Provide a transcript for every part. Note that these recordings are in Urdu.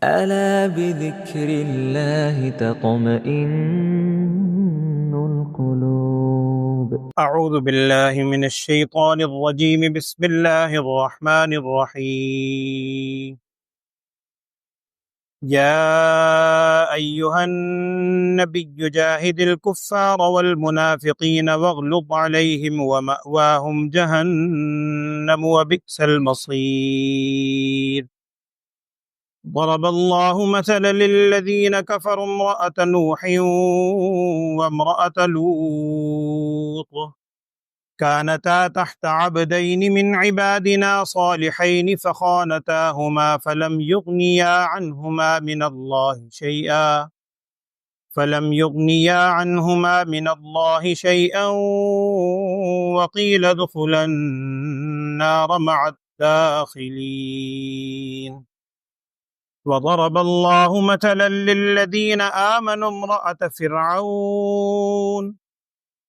ألا بذكر الله تطمئن القلوب. أعوذ بالله من الشيطان الرجيم. بسم الله الرحمن الرحيم. يا أيها النبي جاهد الكفار والمنافقين واغلظ عليهم ومأواهم جهنم وبئس المصير. ضرب الله مثلا للذين كفروا امرأة نوح وامرأة لوط كانتا تحت عبدين من عبادنا صالحين فخانتاهما فلم يغنيا عنهما من الله شيئا وقيل ادخلا النار مع الداخلين. وضرب الله مثلا للذين آمنوا امرأة فرعون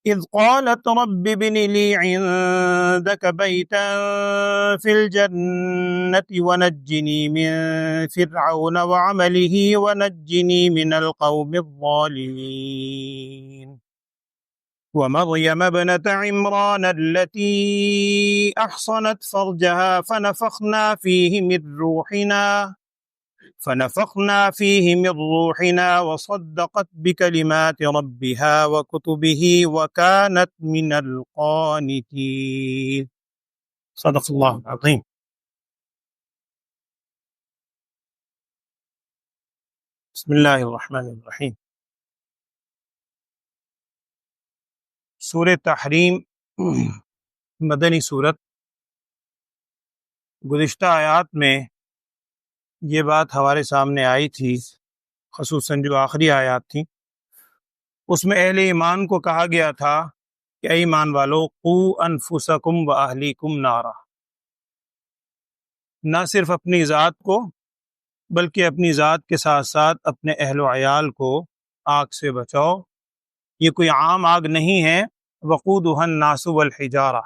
إذ قالت رب ابن لي عندك بيتا في الجنة ونجني من فرعون وعمله ونجني من القوم الظالمين. ومريم ابنة عمران التي أحصنت فرجها فنفخنا فيه من روحنا وصدقت بكلمات ربها وكتبه وكانت من القانتين. صدق اللہ العظیم. بسم اللہ الرحمن الرحیم. سورہ تحریم مدنی سورت. گزشتہ آیات میں یہ بات ہمارے سامنے آئی تھی، خصوصاً جو آخری آیات تھیں اس میں اہل ایمان کو کہا گیا تھا کہ اے ایمان والو قوا انفسکم و اہلیکم نارا، نہ صرف اپنی ذات کو بلکہ اپنی ذات کے ساتھ ساتھ اپنے اہل و عیال کو آگ سے بچاؤ. یہ کوئی عام آگ نہیں ہے. وقودها الناس والحجارہ،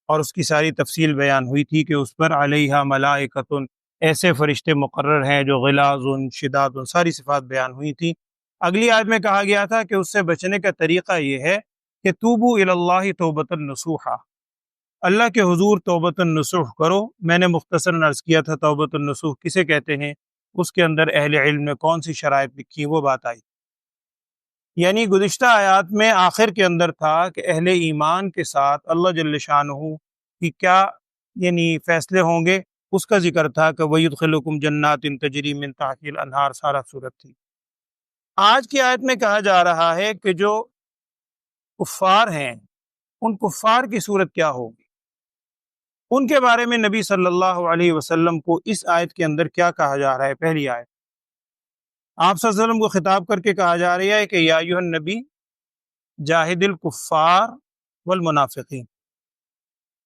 اور اس کی ساری تفصیل بیان ہوئی تھی کہ اس پر علیہا ملائکۃ، ایسے فرشتے مقرر ہیں جو غلاظ شداد، ساری صفات بیان ہوئی تھی. اگلی آیت میں کہا گیا تھا کہ اس سے بچنے کا طریقہ یہ ہے کہ توبو الی اللہ توبۃ نصوحا، اللہ کے حضور توبۃ النصوح کرو. میں نے مختصراً عرض کیا تھا توبۃ النصوح کسے کہتے ہیں، اس کے اندر اہل علم نے کون سی شرائط لکھی وہ بات آئی. یعنی گزشتہ آیات میں آخر کے اندر تھا کہ اہل ایمان کے ساتھ اللہ جل شانہ کی کیا یعنی فیصلے ہوں گے، اس کا ذکر تھا کہ وَيُدْخِلُكُمْ جَنَّاتٍ تَجْرِي مِن تَحْتِهَا الْأَنْهَارُ، سارا صورت تھی. آج کی آیت میں کہا جا رہا ہے کہ جو کفار ہیں ان کفار کی صورت کیا ہوگی. ان کے بارے میں نبی صلی اللہ علیہ وسلم کو اس آیت کے اندر کیا کہا جا رہا ہے. پہلی آیت آپ صلی اللہ علیہ وسلم کو خطاب کر کے کہا جا رہا ہے کہ یا ایھا النبی جاہد الکفار والمنافقین.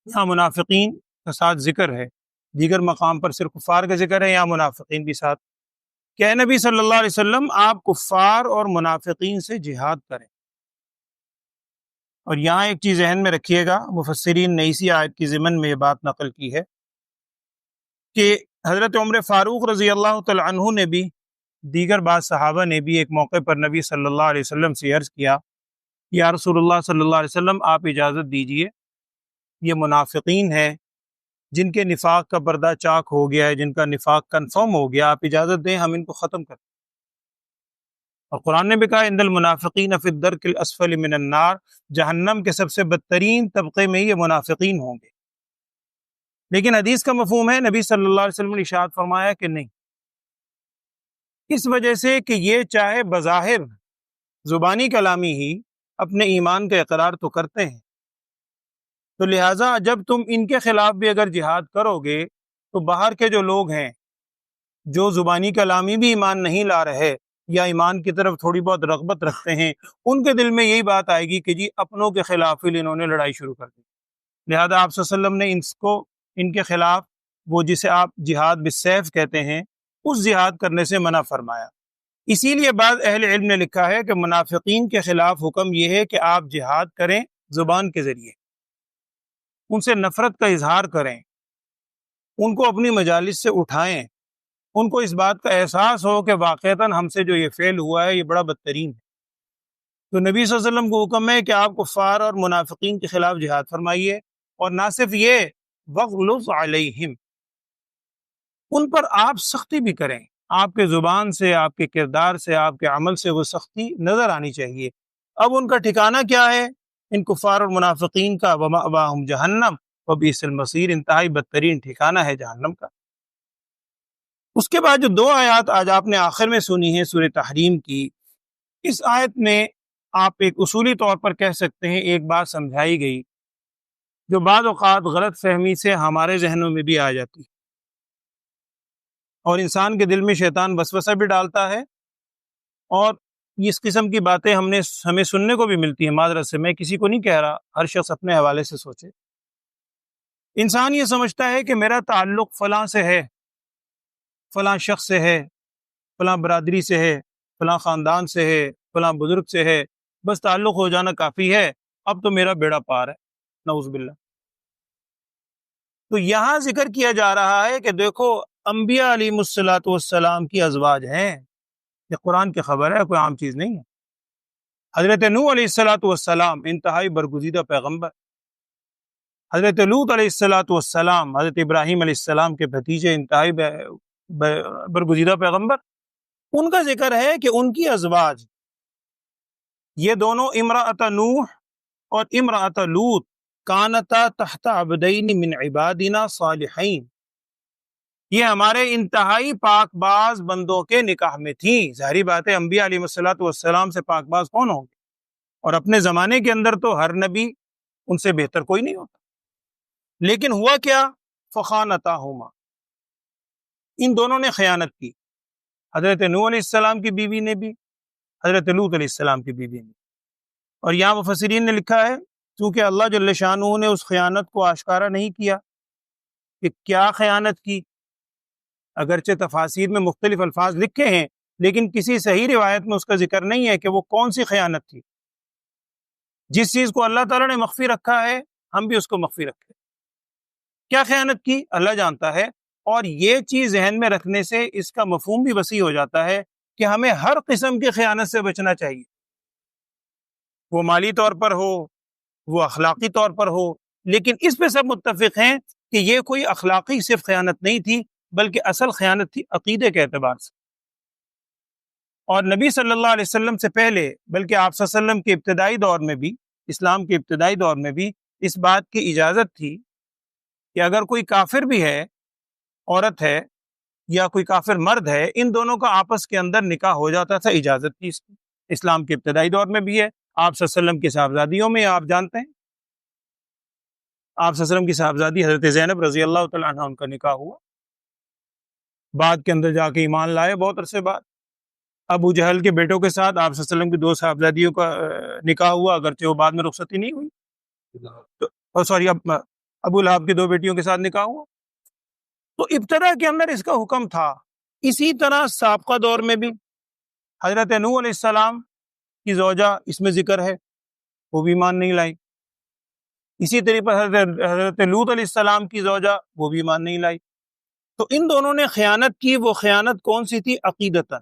یہاں منافقین کا ساتھ ذکر ہے، دیگر مقام پر صرف کفار کا ذکر ہے، یہاں منافقین بھی ساتھ. کہ اے نبی صلی اللہ علیہ وسلم آپ کفار اور منافقین سے جہاد کریں. اور یہاں ایک چیز ذہن میں رکھیے گا، مفسرین نے اسی آیت کی ضمن میں یہ بات نقل کی ہے کہ حضرت عمر فاروق رضی اللہ تعالی عنہ نے بھی، دیگر بعض صحابہ نے بھی ایک موقع پر نبی صلی اللہ علیہ وسلم سے عرض کیا یا رسول اللہ صلی اللہ علیہ وسلم آپ اجازت دیجئے، یہ منافقین ہیں جن کے نفاق کا پردہ چاک ہو گیا ہے، جن کا نفاق کنفرم ہو گیا، آپ اجازت دیں ہم ان کو ختم کریں. اور قرآن نے بھی کہا ان المنافقین فی الدرک الاسفل من النار، جہنم کے سب سے بدترین طبقے میں یہ منافقین ہوں گے. لیکن حدیث کا مفہوم ہے، نبی صلی اللہ علیہ وسلم نے ارشاد فرمایا کہ نہیں، اس وجہ سے کہ یہ چاہے بظاہر زبانی کلامی ہی اپنے ایمان کا اقرار تو کرتے ہیں، تو لہٰذا جب تم ان کے خلاف بھی اگر جہاد کرو گے تو باہر کے جو لوگ ہیں جو زبانی کلامی بھی ایمان نہیں لا رہے یا ایمان کی طرف تھوڑی بہت رغبت رکھتے ہیں، ان کے دل میں یہی بات آئے گی کہ جی اپنوں کے خلاف ہی انہوں نے لڑائی شروع کر دی. لہذا آپ صلی اللہ علیہ وسلم نے ان کے خلاف وہ جسے آپ جہاد بالسیف کہتے ہیں اس جہاد کرنے سے منع فرمایا. اسی لیے بعض اہل علم نے لکھا ہے کہ منافقین کے خلاف حکم یہ ہے کہ آپ جہاد کریں زبان کے ذریعے، ان سے نفرت کا اظہار کریں، ان کو اپنی مجالس سے اٹھائیں ان کو اس بات کا احساس ہو کہ واقعتاً ہم سے جو یہ فعل ہوا ہے یہ بڑا بدترین ہے، تو نبی صلی اللہ علیہ وسلم کو حکم ہے کہ آپ کفار اور منافقین کے خلاف جہاد فرمائیے، اور نہ صرف یہ، وَغْلُظْ عَلَيْهِمْ، ان پر آپ سختی بھی کریں، آپ کے زبان سے، آپ کے کردار سے، آپ کے عمل سے وہ سختی نظر آنی چاہیے۔ اب ان کا ٹھکانہ کیا ہے؟ ان کفار اور منافقین کا وَمَأْوَاهُمْ جہنم وَبِئْسَ الْمَصِيرُ، انتہائی بدترین ٹھکانہ ہے جہنم کا۔ اس کے بعد جو دو آیات آج آپ نے آخر میں سنی ہیں سورہ تحریم کی، اس آیت میں آپ ایک اصولی طور پر کہہ سکتے ہیں ایک بات سمجھائی گئی جو بعض اوقات غلط فہمی سے ہمارے ذہنوں میں بھی آ جاتی ہے، اور انسان کے دل میں شیطان وسوسہ بھی ڈالتا ہے، اور اس قسم کی باتیں ہمیں سننے کو بھی ملتی ہیں۔ معذرت سے میں کسی کو نہیں کہہ رہا، ہر شخص اپنے حوالے سے سوچے۔ انسان یہ سمجھتا ہے کہ میرا تعلق فلاں سے ہے، فلاں شخص سے ہے، فلاں برادری سے ہے، فلاں خاندان سے ہے، فلاں بزرگ سے ہے، بس تعلق ہو جانا کافی ہے، اب تو میرا بیڑا پار ہے، نعوذ باللہ۔ تو یہاں ذکر کیا جا رہا ہے کہ دیکھو انبیاء علیہ الصلوۃ والسلام کی ازواج ہیں، یہ قرآن کی خبر ہے، کوئی عام چیز نہیں ہے۔ حضرت نوح علیہ الصلوۃ والسلام انتہائی برگزیدہ پیغمبر، حضرت لوط علیہ الصلوۃ والسلام حضرت ابراہیم علیہ السلام کے بھتیجے، انتہائی برگزیدہ پیغمبر، ان کا ذکر ہے کہ ان کی ازواج یہ دونوں امرأۃ نوح اور امرأۃ لوط کانتا تحت عبدین من عبادنا صالحین، یہ ہمارے انتہائی پاک باز بندوں کے نکاح میں تھیں۔ ظاہری بات ہے انبیاء علیہ الصلوۃ والسلام سے پاک باز کون ہوں گے، اور اپنے زمانے کے اندر تو ہر نبی ان سے بہتر کوئی نہیں ہوتا، لیکن ہوا کیا؟ فخانتاہما، ان دونوں نے خیانت کی، حضرت نوح علیہ السلام کی بیوی نے بھی، حضرت لوط علیہ السلام کی بیوی نے۔ اور یہاں مفسرین نے لکھا ہے چونکہ اللہ جل شانہ نے اس خیانت کو آشکارا نہیں کیا کہ کیا خیانت کی، اگرچہ تفاسیر میں مختلف الفاظ لکھے ہیں لیکن کسی صحیح روایت میں اس کا ذکر نہیں ہے کہ وہ کون سی خیانت تھی۔ جس چیز کو اللہ تعالیٰ نے مخفی رکھا ہے ہم بھی اس کو مخفی رکھیں۔ کیا خیانت کی اللہ جانتا ہے، اور یہ چیز ذہن میں رکھنے سے اس کا مفہوم بھی وسیع ہو جاتا ہے کہ ہمیں ہر قسم کی خیانت سے بچنا چاہیے، وہ مالی طور پر ہو، وہ اخلاقی طور پر ہو، لیکن اس پہ سب متفق ہیں کہ یہ کوئی اخلاقی صرف خیانت نہیں تھی بلکہ اصل خیانت تھی عقیدے کے اعتبار سے۔ اور نبی صلی اللہ علیہ وسلم سے پہلے بلکہ آپ صلی اللہ علیہ وسلم کے ابتدائی دور میں بھی، اسلام کے ابتدائی دور میں بھی اس بات کی اجازت تھی کہ اگر کوئی کافر بھی ہے، عورت ہے یا کوئی کافر مرد ہے، ان دونوں کا آپس کے اندر نکاح ہو جاتا تھا، اجازت تھی اس کی۔ اسلام کے ابتدائی دور میں بھی ہے، آپ صلی اللہ علیہ وسلم کی صاحبزادیوں میں آپ جانتے ہیں، آپ صلی اللہ علیہ وسلم کی صاحبزادی حضرت زینب رضی اللہ تعالیٰ عنہ ان کا نکاح ہوا، بعد کے اندر جا کے ایمان لائے بہت عرصے بعد۔ ابو جہل کے بیٹوں کے ساتھ آپ صلی اللہ علیہ وسلم کی دو صاحبزادیوں کا نکاح ہوا، اگرچہ وہ بعد میں رخصتی نہیں ہوئی، ابو لہب کی دو بیٹیوں کے ساتھ نکاح ہوا۔ تو ابتدا کے اندر اس کا حکم تھا۔ اسی طرح سابقہ دور میں بھی حضرت نوح علیہ السلام کی زوجہ اس میں ذکر ہے، وہ بھی ایمان نہیں لائی۔ اسی طریقے پر حضرت لوط علیہ السلام کی زوجہ، وہ بھی ایمان نہیں لائی۔ تو ان دونوں نے خیانت کی، وہ خیانت کون سی تھی؟ عقیدتاً۔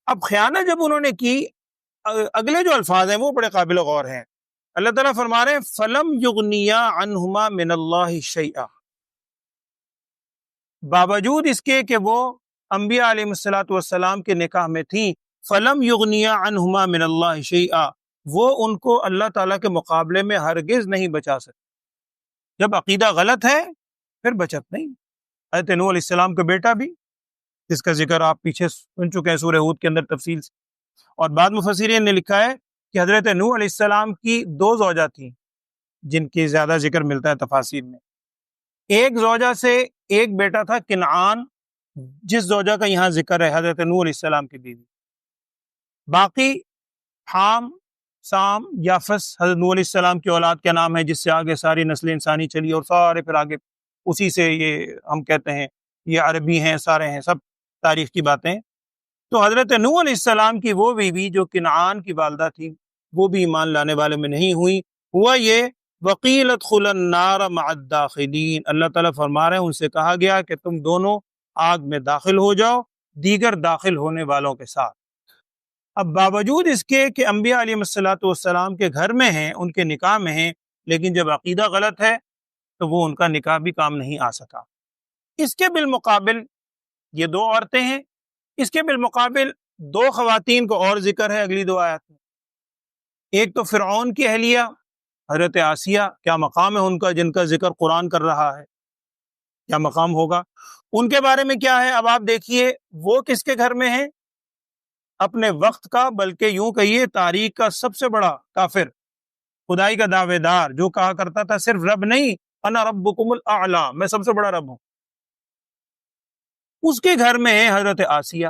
اب خیانت جب انہوں نے کی، اگلے جو الفاظ ہیں وہ بڑے قابل غور ہیں۔ اللہ تعالیٰ فرما رہے ہیں فَلَمْ يُغْنِيَا عَنْهُمَا مِنَ اللَّهِ شَيْئًا، باوجود اس کے کہ وہ انبیاء علیہ الصلوۃ والسلام کے نکاح میں تھیں، فَلَمْ يُغْنِيَا عَنْهُمَا مِنَ اللَّهِ شَيْئًا، وہ ان کو اللہ تعالیٰ کے مقابلے میں ہرگز نہیں بچا سکتے۔ جب عقیدہ غلط ہے پھر بچت نہیں۔ حضرت نوح علیہ السلام کا بیٹا بھی، جس کا ذکر آپ پیچھے سن چکے ہیں سورہ ہود کے اندر تفصیل سے، اور بعض مفسرین نے لکھا ہے کہ حضرت نوح علیہ السلام کی دو زوجہ تھیں جن کی زیادہ ذکر ملتا ہے تفاسیر میں۔ ایک زوجہ سے ایک بیٹا تھا کنعان، جس زوجہ کا یہاں ذکر ہے حضرت نوح علیہ السلام کی بیوی۔ باقی حام، سام، یافس حضرت نوح علیہ السلام کی اولاد کا نام ہے، جس سے آگے ساری نسل انسانی چلی، اور سارے پھر آگے اسی سے یہ ہم کہتے ہیں یہ عربی ہیں، سارے ہیں، سب تاریخ کی باتیں۔ تو حضرت نوح علیہ السلام کی وہ بیوی جو کنعان کی والدہ تھی، وہ بھی ایمان لانے والے میں نہیں ہوئی۔ ہوا یہ وَقِيلَ ادْخُلَا النَّارَ مَعَ الدَّاخِلِينَ، اللہ تعالیٰ فرما رہے ہیں ان سے کہا گیا کہ تم دونوں آگ میں داخل ہو جاؤ دیگر داخل ہونے والوں کے ساتھ۔ اب باوجود اس کے کہ انبیاء علیہ الصلوۃ والسلام کے گھر میں ہیں، ان کے نکاح میں ہیں، لیکن جب عقیدہ غلط ہے تو وہ ان کا نکاح بھی کام نہیں آ سکا۔ اس کے بالمقابل یہ دو عورتیں ہیں، اس کے بالمقابل دو خواتین کو اور ذکر ہے اگلی دو آیات میں۔ ایک تو فرعون کی اہلیہ حضرت آسیہ، کیا مقام ہے ان کا جن کا ذکر قرآن کر رہا ہے، کیا مقام ہوگا ان کے بارے میں کیا ہے؟ اب آپ دیکھیے وہ کس کے گھر میں ہیں؟ اپنے وقت کا، بلکہ یوں کہیے تاریخ کا سب سے بڑا کافر، خدائی کا دعوے دار، جو کہا کرتا تھا صرف رب نہیں، انا ربکم الاعلی، میں سب سے بڑا رب ہوں، اس کے گھر میں ہے حضرت آسیہ۔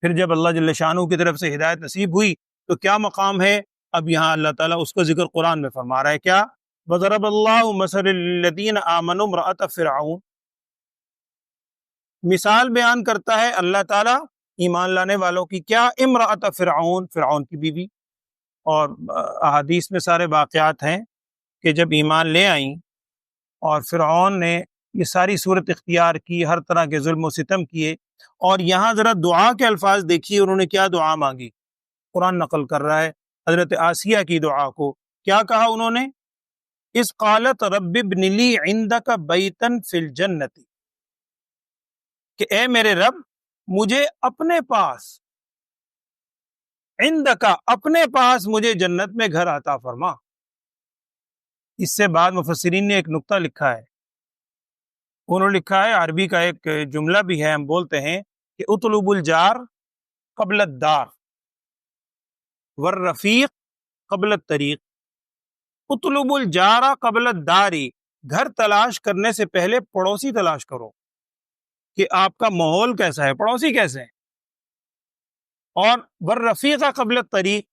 پھر جب اللہ جل شانہ کی طرف سے ہدایت نصیب ہوئی تو کیا مقام ہے؟ اب یہاں اللہ تعالیٰ اس کا ذکر قرآن میں فرما رہا ہے، کیا؟ وَضَرَبَ اللَّهُ مَثَلَ لِلَّذِينَ آمَنُوا امْرَأَتَ فِرْعَوْنَ، مثال بیان کرتا ہے اللہ تعالیٰ ایمان لانے والوں کی، کیا؟ امرأۃ فرعون، فرعون کی بیوی۔ اور احادیث میں سارے واقعات ہیں کہ جب ایمان لے آئیں اور فرعون نے یہ ساری صورت اختیار کی، ہر طرح کے ظلم و ستم کیے، اور یہاں ذرا دعا کے الفاظ دیکھیے انہوں نے کیا دعا مانگی۔ قرآن نقل کر رہا ہے حضرت آسیہ کی دعا کو، کیا کہا انہوں نے؟ اذ قالت رب ابن لی عندک بیتا فی الجنت، کہ اے میرے رب مجھے اپنے پاس، عندک اپنے پاس مجھے جنت میں گھر عطا فرما۔ اس سے بعد مفسرین نے ایک نقطہ لکھا ہے، انہوں نے لکھا ہے، عربی کا ایک جملہ بھی ہے، ہم بولتے ہیں کہ اطلب الجار قبل الدار والرفیق قبل الطریق۔ اطلب الجار قبل الداری، گھر تلاش کرنے سے پہلے پڑوسی تلاش کرو کہ آپ کا ماحول کیسا ہے، پڑوسی کیسے ہیں۔ اور والرفیق قبل الطریق،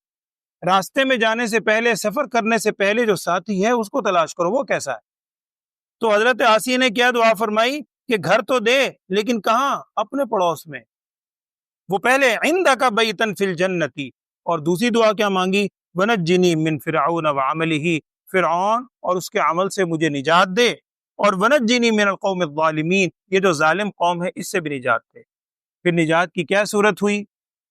راستے میں جانے سے پہلے، سفر کرنے سے پہلے جو ساتھی ہے اس کو تلاش کرو، وہ کیسا ہے۔ تو حضرت آسیہ نے کیا دعا فرمائی کہ گھر تو دے لیکن کہاں؟ اپنے پڑوس میں۔ وہ پہلے عندک بیتا فی الجنت، اور دوسری دعا کیا مانگی؟ ونجنی من فرعون وعملہ، فرعون اور اس کے عمل سے مجھے نجات دے، اور ونجنی من القوم الظالمین، یہ جو ظالم قوم ہے اس سے بھی نجات دے۔ پھر نجات کی کیا صورت ہوئی؟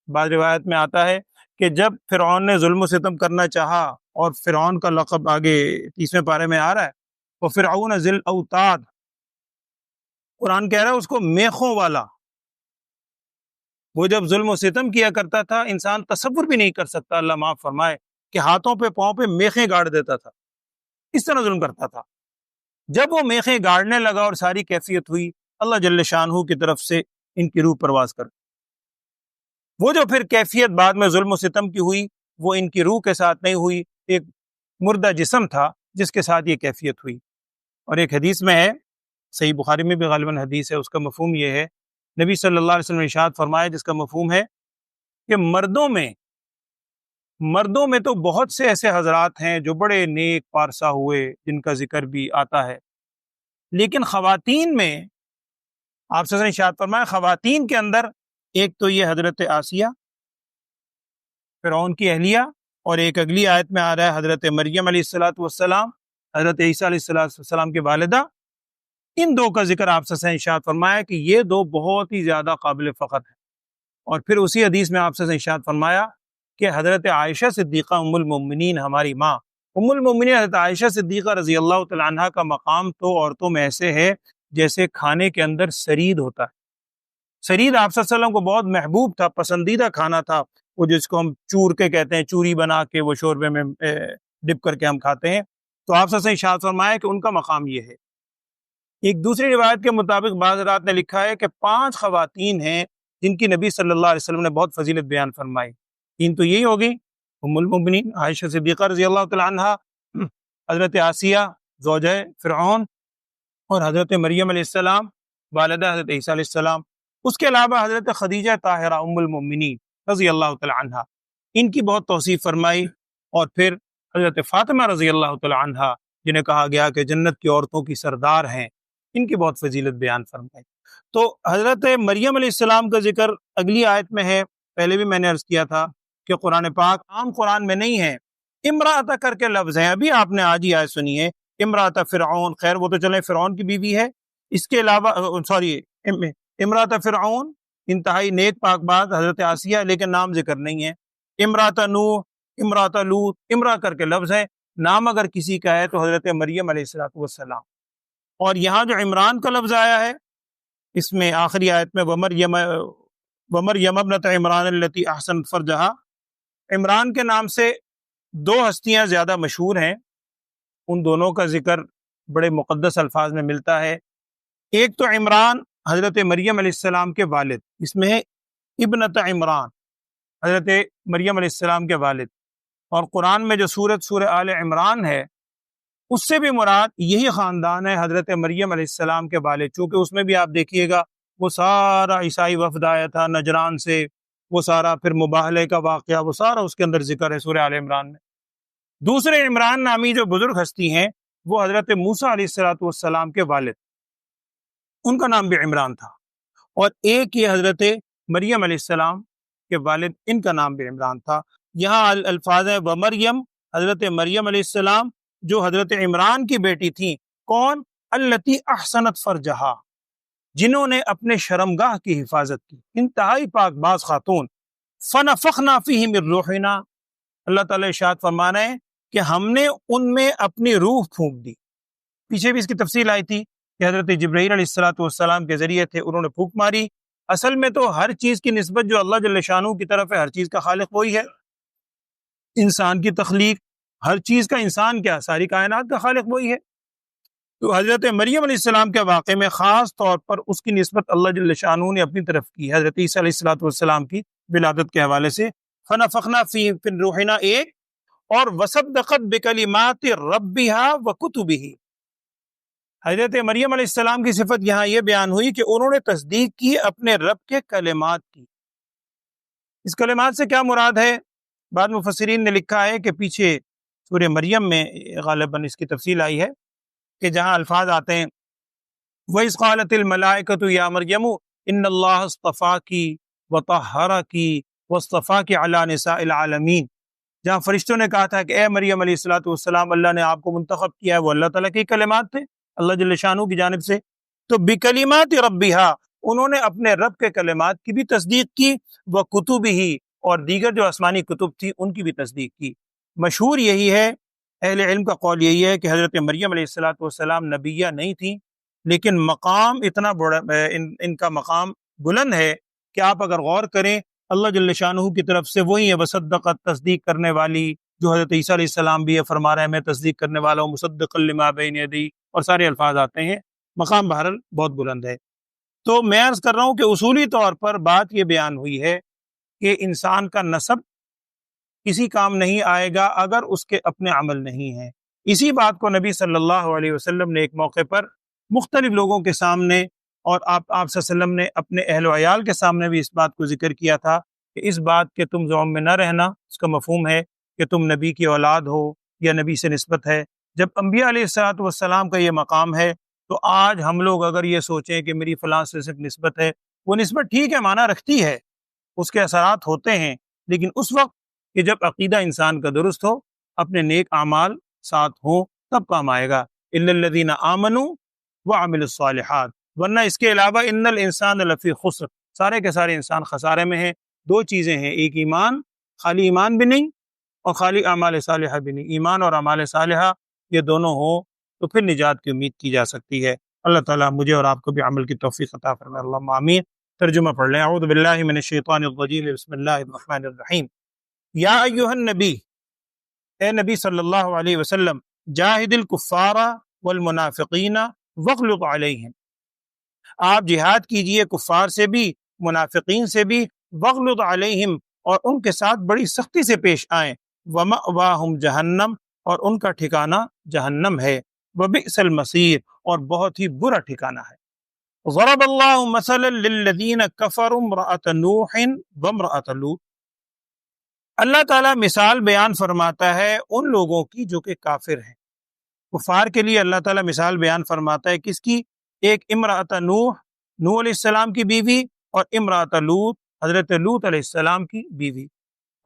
بعض روایت میں آتا ہے کہ جب فرعون نے ظلم و ستم کرنا چاہا، اور فرعون کا لقب آگے 30ویں پارے میں آ رہا ہے، وہ فرعون ذی الاوتاد، قرآن کہہ رہا ہے اس کو میخوں والا۔ وہ جب ظلم و ستم کیا کرتا تھا انسان تصور بھی نہیں کر سکتا، اللہ معاف فرمائے، کہ ہاتھوں پہ پاؤں پہ میخیں گاڑ دیتا تھا، اس طرح ظلم کرتا تھا۔ جب وہ میخیں گاڑنے لگا اور ساری کیفیت ہوئی، اللہ جل شانہ کی طرف سے ان کی روح پرواز کر، وہ جو پھر کیفیت بعد میں ظلم و ستم کی ہوئی، وہ ان کی روح کے ساتھ نہیں ہوئی، ایک مردہ جسم تھا جس کے ساتھ یہ کیفیت ہوئی۔ اور ایک حدیث میں ہے، صحیح بخاری میں بھی غالباً حدیث ہے، اس کا مفہوم یہ ہے، نبی صلی اللہ علیہ وسلم نے ارشاد فرمایا جس کا مفہوم ہے کہ مردوں میں تو بہت سے ایسے حضرات ہیں جو بڑے نیک پارسا ہوئے، جن کا ذکر بھی آتا ہے، لیکن خواتین میں آپ سے ارشاد فرمایا، خواتین کے اندر ایک تو یہ حضرت آسیہ فرعون کی اہلیہ، اور ایک اگلی آیت میں آ رہا ہے حضرت مریم علیہ الصلوۃ والسلام، حضرت عیسیٰ علیہ الصلوۃ والسلام کی والدہ، ان دو کا ذکر آپ سے ارشاد فرمایا کہ یہ دو بہت ہی زیادہ قابل فخر ہیں۔ اور پھر اسی حدیث میں آپ سے ارشاد فرمایا کہ حضرت عائشہ صدیقہ ام المؤمنین، ہماری ماں ام المؤمنین حضرت عائشہ صدیقہ رضی اللہ تعالیٰ عنہ کا مقام تو عورتوں میں ایسے ہے جیسے کھانے کے اندر سرید ہوتا ہے۔ سرید آپ صلی اللہ علیہ وسلم کو بہت محبوب تھا، پسندیدہ کھانا تھا، وہ جس کو ہم چور کے کہتے ہیں، چوری بنا کے وہ شوربے میں ڈپ کر کے ہم کھاتے ہیں۔ تو آپ سے ارشاد فرمایا کہ ان کا مقام یہ ہے۔ ایک دوسری روایت کے مطابق بعض حضرات نے لکھا ہے کہ 5 خواتین ہیں جن کی نبی صلی اللہ علیہ وسلم نے بہت فضیلت بیان فرمائی۔ 3 تو یہی ہوگی، ام المؤمنین عائشہ صدیقہ رضی اللہ تعالی عنہا، حضرت آسیہ زوجہ فرعون، اور حضرت مریم علیہ السلام والدہ حضرت عیسیٰ علیہ السلام۔ اس کے علاوہ حضرت خدیجہ طاہرہ ام المؤمنین رضی اللہ تعالی عنہا، ان کی بہت توصیف فرمائی۔ اور پھر حضرت فاطمہ رضی اللہ تعالی عنہا، جنہیں کہا گیا کہ جنت کی عورتوں کی سردار ہیں، ان کی بہت فضیلت بیان فرمائی۔ تو حضرت مریم علیہ السلام کا ذکر اگلی آیت میں ہے، پہلے بھی میں نے عرض کیا تھا کہ قرآن پاک عام قرآن میں نہیں ہے، امرأۃ کر کے لفظ ہیں، ابھی آپ نے آج ہی آیت سنی ہے، امرأۃ فرعون، خیر وہ تو چلے فرعون کی بیوی ہے، اس کے علاوہ امرات فرعون انتہائی نیک پاک بات حضرت آسیہ، لیکن نام ذکر نہیں ہے۔ امرات نوح، امرات لوط، امرا کر کے لفظ ہے، نام اگر کسی کا ہے تو حضرت مریم علیہ السلام۔ اور یہاں جو عمران کا لفظ آیا ہے اس میں آخری آیت میں ومریم ابنت عمران التی احسنت فرجہا، عمران کے نام سے دو ہستیاں زیادہ مشہور ہیں، ان دونوں کا ذکر بڑے مقدس الفاظ میں ملتا ہے۔ ایک تو عمران حضرت مریم علیہ السلام کے والد، اس میں ہے ابنت عمران، حضرت مریم علیہ السلام کے والد، اور قرآن میں جو سورہ آل عمران ہے اس سے بھی مراد یہی خاندان ہے حضرت مریم علیہ السلام کے والد، چونکہ اس میں بھی آپ دیکھیے گا وہ سارا عیسائی وفد آیا تھا نجران سے، وہ سارا پھر مباہلے کا واقعہ وہ سارا اس کے اندر ذکر ہے سورہ آل عمران میں۔ دوسرے عمران نامی جو بزرگ ہستی ہیں وہ حضرت موسیٰ علیہ السلام کے والد، ان کا نام بھی عمران تھا، اور ایک یہ حضرت مریم علیہ السلام کے والد، ان کا نام بھی عمران تھا۔ یہاں الفاظ ہے ومریم، حضرت مریم علیہ السلام جو حضرت عمران کی بیٹی تھیں، کون؟ التی احسنت فرجہا، جنہوں نے اپنے شرمگاہ کی حفاظت کی، انتہائی پاک باز خاتون۔ فنفخنا فیہ من روحنا، اللہ تعالیٰ ارشاد فرمانا ہے کہ ہم نے ان میں اپنی روح پھونک دی۔ پیچھے بھی اس کی تفصیل آئی تھی کہ حضرت جبرائیل علیہ السلام کے ذریعے تھے، انہوں نے پھونک ماری۔ اصل میں تو ہر چیز کی نسبت جو اللہ جل شانہ کی طرف ہے، ہر چیز کا خالق وہی ہے۔ انسان کی تخلیق، ہر چیز کا، انسان کیا، ساری کائنات کا خالق وہی ہے۔ تو حضرت مریم علیہ السلام کے واقعے میں خاص طور پر اس کی نسبت اللہ جل شانہ نے اپنی طرف کی، حضرت عیسیٰ علیہ السلام کی ولادت کے حوالے سے۔ فنفخنا فیہ من روحنا ایک، اور وصدقت بکلمات ربہا وکتبہ، حضرت مریم علیہ السلام کی صفت یہاں یہ بیان ہوئی کہ انہوں نے تصدیق کی اپنے رب کے کلمات کی۔ اس کلمات سے کیا مراد ہے؟ بعض مفسرین نے لکھا ہے کہ پیچھے سورہ مریم میں غالباً اس کی تفصیل آئی ہے کہ جہاں الفاظ آتے ہیں وَإِذْ قَالَتِ الْمَلَائِكَةُ يَا مَرْيَمُ إِنَّ اللَّهَ اصْطَفَاكِ وَطَهَّرَكِ وَاصْطَفَاكِ عَلَى نِسَاءِ الْعَالَمِينَ، جہاں فرشتوں نے کہا تھا کہ اے مریم علیہ السلام، اللہ نے آپ کو منتخب کیا ہے، وہ اللہ تعالیٰ کے کلمات تھے اللہ جل شانہ کی جانب سے۔ تو بکلمات ربہا، انہوں نے اپنے رب کے کلمات کی بھی تصدیق کی، وکتبہ، اور دیگر جو آسمانی کتب تھی ان کی بھی تصدیق کی۔ مشہور یہی ہے، اہل علم کا قول یہی ہے کہ حضرت مریم علیہ السلام نبیہ نہیں تھیں، لیکن مقام اتنا بڑا، ان کا مقام بلند ہے کہ آپ اگر غور کریں اللہ جل شانہ کی طرف سے وہی ہے وصدقت، تصدیق کرنے والی، جو حضرت عیسیٰ علیہ السلام بھی ہے، فرما رہے ہیں میں تصدیق کرنے والا ہوں، مصدقا لما بین یدی، اور سارے الفاظ آتے ہیں، مقام بہرحال بہت بلند ہے۔ تو میں عرض کر رہا ہوں کہ اصولی طور پر بات یہ بیان ہوئی ہے کہ انسان کا نسب کسی کام نہیں آئے گا اگر اس کے اپنے عمل نہیں ہیں۔ اسی بات کو نبی صلی اللہ علیہ وسلم نے ایک موقع پر مختلف لوگوں کے سامنے، اور آپ صلی اللہ علیہ وسلم نے اپنے اہل و عیال کے سامنے بھی اس بات کو ذکر کیا تھا کہ اس بات کے تم زوم میں نہ رہنا، اس کا مفہوم ہے کہ تم نبی کی اولاد ہو یا نبی سے نسبت ہے۔ جب انبیاء علیہ السلام کا یہ مقام ہے تو آج ہم لوگ اگر یہ سوچیں کہ میری فلاں سے صرف نسبت ہے، وہ نسبت ٹھیک ہے، معنی رکھتی ہے، اس کے اثرات ہوتے ہیں، لیکن اس وقت کہ جب عقیدہ انسان کا درست ہو، اپنے نیک اعمال ساتھ ہوں، تب کام آئے گا۔ الا الذین آمنوا وعملوا الصالحات، ورنہ اس کے علاوہ ان الانسان لفی خسر، سارے کے سارے انسان خسارے میں ہیں۔ دو چیزیں ہیں، ایک ایمان، خالی ایمان بھی نہیں، اور خالی اعمال صالحہ بھی نہیں، ایمان اور اعمال صالحہ یہ دونوں ہوں تو پھر نجات کی امید کی جا سکتی ہے۔ اللہ تعالیٰ مجھے اور آپ کو بھی عمل کی توفیق عطا فرمائے، اللہم آمین۔ ترجمہ پڑھ لیں۔ اعوذ باللہ من الشیطان الرجیم، بسم اللہ الرحمن الرحیم۔ یا ایھا النبی، اے نبی صلی اللہ علیہ وسلم، جاہد الکفار والمنافقین واغلظ علیہم، آپ جہاد کیجئے کفار سے بھی، منافقین سے بھی، واغلظ علیہم، اور ان کے ساتھ بڑی سختی سے پیش آئیں، ومأواہم جہنم، اور ان کا ٹھکانہ جہنم ہے، وبئس المصیر، اور بہت ہی برا ٹھکانہ ہے۔ ضرب اللہ مثلا للذین کفروا امرأۃ نوح وامرأۃ لوط، اللہ تعالیٰ مثال بیان فرماتا ہے ان لوگوں کی جو کہ کافر ہیں۔ کفار کے لیے اللہ تعالیٰ مثال بیان فرماتا ہے کس کی؟ ایک امرأۃ نوح، نوح علیہ السلام کی بیوی، اور امرأۃ لوط، حضرت لوط علیہ السلام کی بیوی۔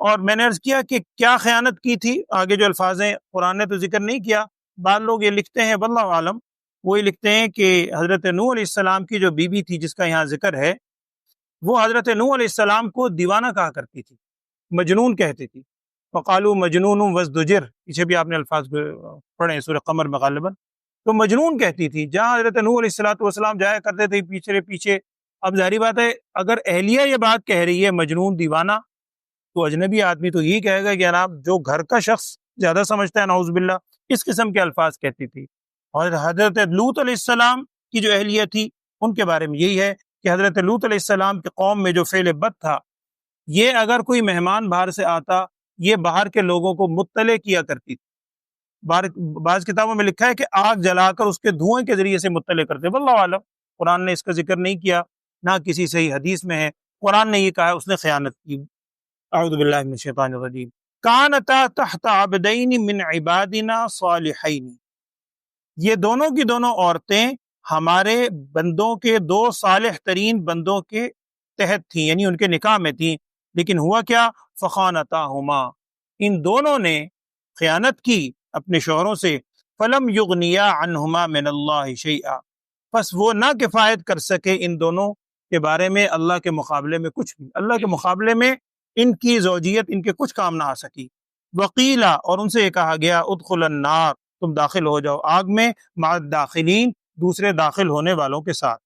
اور میں نے عرض کیا کہ کیا خیانت کی تھی، آگے جو الفاظ ہیں قرآن نے تو ذکر نہیں کیا، بعض لوگ یہ لکھتے ہیں واللہ عالم وہی لکھتے ہیں کہ حضرت نوح علیہ السلام کی جو بیوی تھی جس کا یہاں ذکر ہے، وہ حضرت نوح علیہ السلام کو دیوانہ کہا کرتی تھی، مجنون کہتی تھی۔ فقالوا مجنون وازدجر، پیچھے بھی آپ نے الفاظ پڑھے سورہ قمر میں غالباً، تو مجنون کہتی تھی۔ جہاں حضرت نوح علیہ السلام جایا کرتے تھے پیچھے پیچھے، اب ظاہری بات ہے اگر اہلیہ یہ بات کہہ رہی ہے مجنون دیوانہ، تو اجنبی آدمی تو یہی کہے گا کہ جناب جو گھر کا شخص زیادہ سمجھتا ہے، نعوذ باللہ، اس قسم کے الفاظ کہتی تھی۔ اور حضرت لوط علیہ السلام کی جو اہلیہ تھی ان کے بارے میں یہی ہے کہ حضرت لوط علیہ السلام کے قوم میں جو فعل بد تھا، یہ اگر کوئی مہمان باہر سے آتا، یہ باہر کے لوگوں کو مطلع کیا کرتی تھی۔ بعض کتابوں میں لکھا ہے کہ آگ جلا کر اس کے دھوئیں کے ذریعے سے مطلع کرتے۔ واللہ عالم، قرآن نے اس کا ذکر نہیں کیا، نہ کسی صحیح حدیث میں ہے۔ قرآن نے یہ کہا ہے اس نے خیانت کی۔ اعوذ باللہ من الشیطان الرجیم۔ کانتا تحت عبدین من عبادنا صالحین، یہ دونوں کی دونوں عورتیں ہمارے بندوں کے دو صالح ترین بندوں کے تحت تھیں، یعنی ان کے نکاح میں تھیں، لیکن ہوا کیا؟ فخانتاہما، ان دونوں نے خیانت کی اپنے شوہروں سے۔ فلم یغنیا عنہما من اللہ شیئا، پس وہ نہ کفایت کر سکے ان دونوں کے بارے میں اللہ کے مقابلے میں کچھ بھی، اللہ کے مقابلے میں ان کی زوجیت ان کے کچھ کام نہ آ سکی۔ وقیلا، اور ان سے یہ کہا گیا، ادخل النار، تم داخل ہو جاؤ آگ میں، مع الداخلین، دوسرے داخل ہونے والوں کے ساتھ۔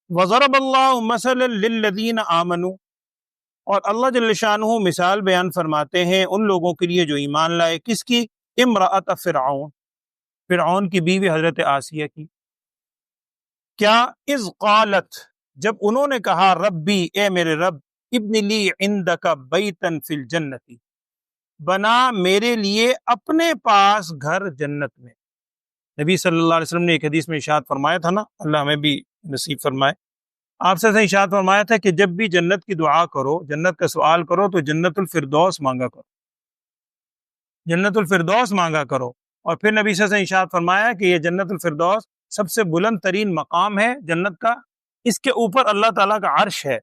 وضرب اللہ مثلا للذین آمنوا، اور اللہ جل شانہ مثال بیان فرماتے ہیں ان لوگوں کے لیے جو ایمان لائے۔ کس کی؟ امرأۃ فرعون، فرعون کی بیوی حضرت آسیہ کی۔ کیا؟ اذ قالت، جب انہوں نے کہا، ربی، اے میرے رب، ابن لی عندک بیتا فی الجنت، بنا میرے لیے اپنے پاس گھر جنت میں۔ نبی صلی اللہ علیہ وسلم نے ایک حدیث میں ارشاد فرمایا تھا نا، اللہ ہمیں بھی نصیب فرمائے، آپ سے ارشاد فرمایا تھا کہ جب بھی جنت کی دعا کرو، جنت کا سوال کرو، تو جنت الفردوس مانگا کرو، جنت الفردوس مانگا کرو۔ اور پھر نبی صلی اللہ علیہ وسلم ارشاد فرمایا کہ یہ جنت الفردوس سب سے بلند ترین مقام ہے جنت کا، اس کے اوپر اللہ تعالیٰ کا عرش ہے،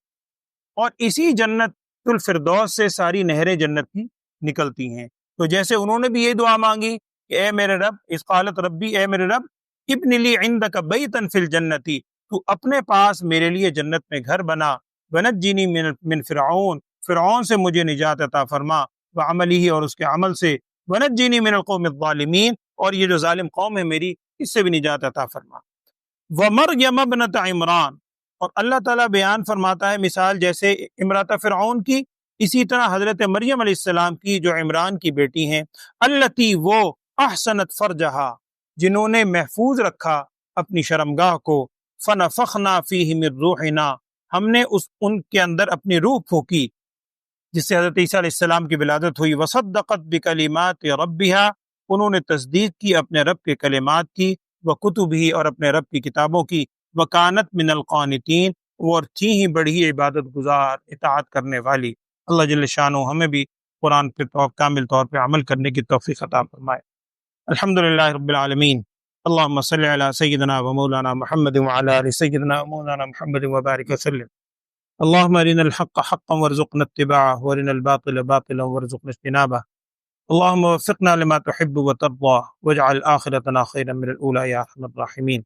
اور اسی جنت الفردوس سے ساری نہریں جنت کی نکلتی ہیں۔ تو جیسے انہوں نے بھی یہ دعا مانگی کہ اے میرے رب، اس قالت ربی، اے میرے رب، ابن لی عندک بیتا فی الجنتی، تو اپنے پاس میرے لیے جنت میں گھر بنا، ونجنی من فرعون، فرعون سے مجھے نجات عطا فرما، وعملہ، اور اس کے عمل سے، ونجنی من القوم الظالمین، اور یہ جو ظالم قوم ہے میری، اس سے بھی نجات عطا فرما۔ ومریم ابنۃ عمران، اور اللہ تعالیٰ بیان فرماتا ہے مثال جیسے امرأۃ فرعون کی، اسی طرح حضرت مریم علیہ السلام کی جو عمران کی بیٹی ہیں، التی، وہ، احسنت فرجہا، جنہوں نے محفوظ رکھا اپنی شرمگاہ کو، فنفخنا فیہ من روحنا، ہم نے ان کے اندر اپنی روح پھونکی، جس سے حضرت عیسیٰ علیہ السلام کی ولادت ہوئی۔ وصدقت بکلمات ربہا، انہوں نے تصدیق کی اپنے رب کے کلمات کی، وکتبہ، اور اپنے رب کی کتابوں کی، وکانت من القانتین، اور تھی ہی بڑی عبادت گزار، اطاعت کرنے والی۔ اللہ جل شانہ ہمیں بھی قرآن پہ کامل طور پہ عمل کرنے کی توفیق عطا فرمائے۔ الحمدللہ رب العالمین، اللہم صلی علی سیدنا و مولانا محمد وعلی آل سیدنا و مولانا محمد وبارک وسلم۔ اللہم ارنا الحق حقا وارزقنا اتباعہ، وارنا الباطل باطلا وارزقنا اجتنابہ۔ اللہم وفقنا لما تحب وترضى واجعل آخرتنا خیرا من الاولی یا ارحم الراحمین۔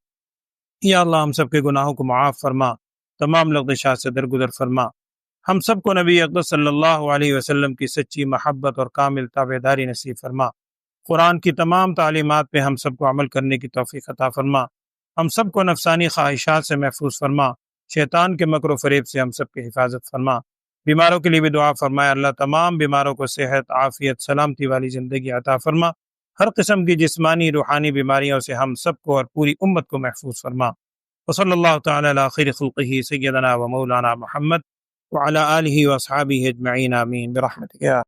یا اللہ ہم سب کے گناہوں کو معاف فرما، تمام لغزشات سے درگزر فرما، ہم سب کو نبی اقدس صلی اللہ علیہ وسلم کی سچی محبت اور کامل تابعداری نصیب فرما، قرآن کی تمام تعلیمات پہ ہم سب کو عمل کرنے کی توفیق عطا فرما، ہم سب کو نفسانی خواہشات سے محفوظ فرما، شیطان کے مکر و فریب سے ہم سب کی حفاظت فرما۔ بیماروں کے لیے بھی دعا فرمائے، اللہ تمام بیماروں کو صحت، عافیت، سلامتی والی زندگی عطا فرما، ہر قسم کی جسمانی روحانی بیماریوں سے ہم سب کو اور پوری امت کو محفوظ فرما۔ وصلی اللہ تعالی علی خیر خلقہ سیدنا و مولانا محمد وعلی آلہ واصحابہ اجمعین، آمین برحمتک یا